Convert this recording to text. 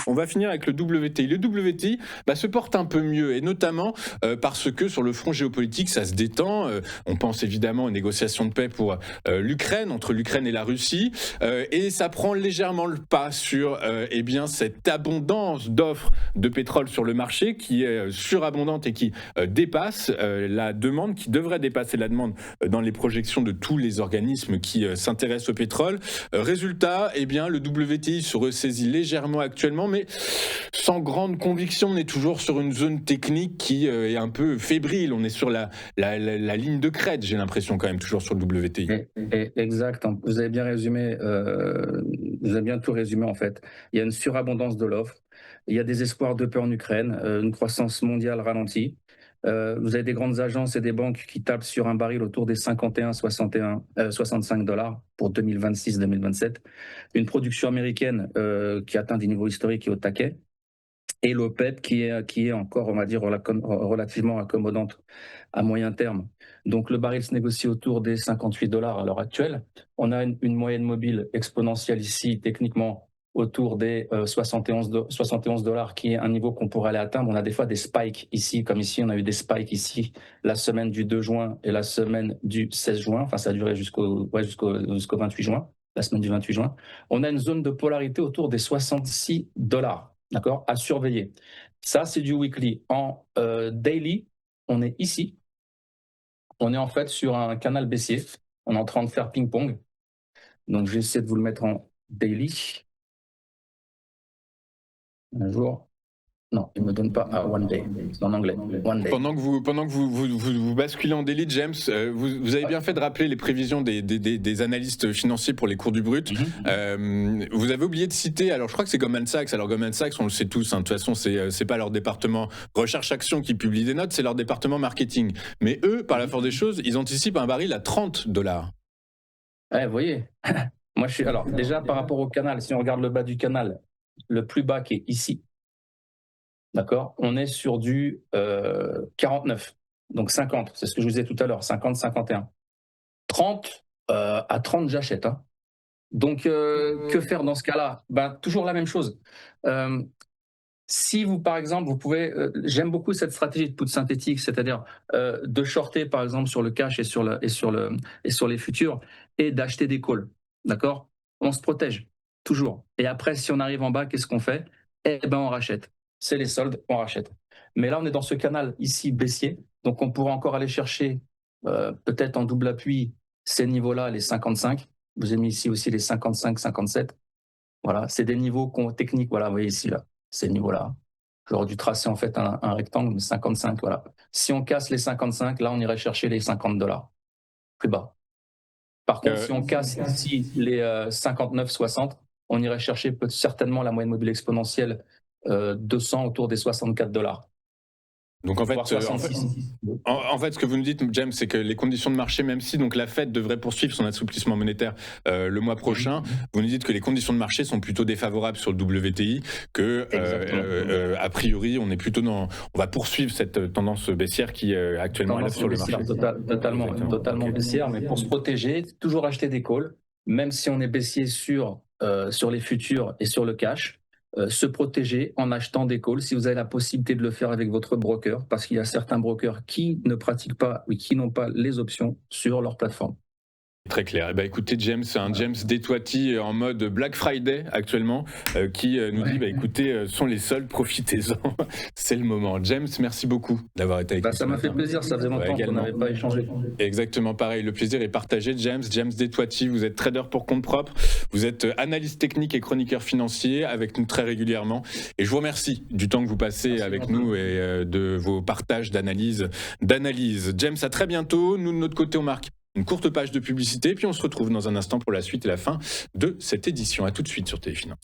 On va finir avec le WTI. Le WTI se porte un peu mieux, et notamment parce que sur le front géopolitique, ça se détend. On pense évidemment aux négociations de paix pour l'Ukraine, entre l'Ukraine et la Russie, et ça prend légèrement le pas sur cette abondance d'offres de pétrole sur le marché qui est surabondante et qui dépasse la demande, qui devrait dépasser la demande dans les projections de tous les organismes qui s'intéressent au pétrole. Résultat, le WTI se ressaisit légèrement actuellement, mais sans grande conviction. On est toujours sur une zone technique qui est un peu fébrile. On est sur la ligne de crête, j'ai l'impression, quand même, toujours sur le WTI. Exact. Vous avez bien résumé, vous avez bien tout résumé, en fait. Il y a une surabondance de l'offre. Il y a des espoirs de paix en Ukraine, une croissance mondiale ralentie. Vous avez des grandes agences et des banques qui tapent sur un baril autour des 65 dollars pour 2026-2027. Une production américaine qui atteint des niveaux historiques et au taquet. Et l'OPEP qui est encore, on va dire, relativement accommodante à moyen terme. Donc le baril se négocie autour des 58 dollars à l'heure actuelle. On a une moyenne mobile exponentielle ici, techniquement, autour des 71 dollars, qui est un niveau qu'on pourrait aller atteindre. On a des fois des spikes ici, comme ici, on a eu des spikes ici la semaine du 2 juin et la semaine du 16 juin. Enfin, ça a duré jusqu'au 28 juin, la semaine du 28 juin. On a une zone de polarité autour des 66 dollars, d'accord, à surveiller. Ça, c'est du weekly. En daily, on est ici. On est en fait sur un canal baissier. On est en train de faire ping-pong. Donc, j'essaie de vous le mettre en daily. Un jour. Non, il ne me donne pas one day. C'est en anglais. One day. Pendant que vous basculez en daily, James, vous avez bien fait de rappeler les prévisions des analystes financiers pour les cours du brut. Vous avez oublié de citer, alors je crois que c'est Goldman Sachs. Alors Goldman Sachs, on le sait tous, de toute façon, c'est pas leur département recherche-action qui publie des notes, c'est leur département marketing. Mais eux, par la force des choses, ils anticipent un baril à 30 dollars. Ouais, vous voyez. Moi, alors, déjà, par rapport au canal, si on regarde le bas du canal, le plus bas qui est ici, d'accord, on est sur du 49, donc 50, c'est ce que je vous disais tout à l'heure, 50, 51. 30, à 30, j'achète. Donc, que faire dans ce cas-là ? Toujours la même chose. Si vous, par exemple, vous pouvez, j'aime beaucoup cette stratégie de put synthétique, c'est-à-dire de shorter, par exemple, sur le cash et sur les futurs, et d'acheter des calls, d'accord ? On se protège, toujours. Et après, si on arrive en bas, qu'est-ce qu'on fait ? On rachète. C'est les soldes, on rachète. Mais là, on est dans ce canal ici baissier, donc on pourra encore aller chercher, peut-être en double appui, ces niveaux-là, les 55. Je vous ai mis ici aussi les 55, 57. Voilà, c'est des niveaux techniques, voilà, vous voyez ici, là, ces niveaux-là. J'aurais dû tracer en fait un rectangle de 55, voilà. Si on casse les 55, là, on irait chercher les 50 dollars, plus bas. Par contre, si on casse ici les 59, 60, on irait chercher certainement la moyenne mobile exponentielle 200 autour des 64 dollars. Donc en fait, ce que vous nous dites, James, c'est que les conditions de marché, même si donc la Fed devrait poursuivre son assouplissement monétaire le mois prochain, vous nous dites que les conditions de marché sont plutôt défavorables sur le WTI, que a priori on va poursuivre cette tendance baissière qui actuellement est là sur le marché. Totalement baissière, mais pour se protéger, toujours acheter des calls, même si on est baissier sur les futurs et sur le cash. Se protéger en achetant des calls si vous avez la possibilité de le faire avec votre broker, parce qu'il y a certains brokers qui ne pratiquent pas ou qui n'ont pas les options sur leur plateforme. Très clair. Écoutez, James, c'est un James Detuati en mode Black Friday actuellement qui nous dit écoutez, sont les soldes, profitez-en. C'est le moment. James, merci beaucoup d'avoir été avec nous. Ça m'a fait plaisir, ça faisait longtemps qu'on n'avait pas échangé. Exactement pareil, le plaisir est partagé. James Detuati, vous êtes trader pour compte propre, vous êtes analyste technique et chroniqueur financier avec nous très régulièrement. Et je vous remercie du temps que vous passez avec nous et de vos partages d'analyse. James, à très bientôt. Nous, de notre côté, on marque une courte page de publicité, puis on se retrouve dans un instant pour la suite et la fin de cette édition. À tout de suite sur Téléfinance.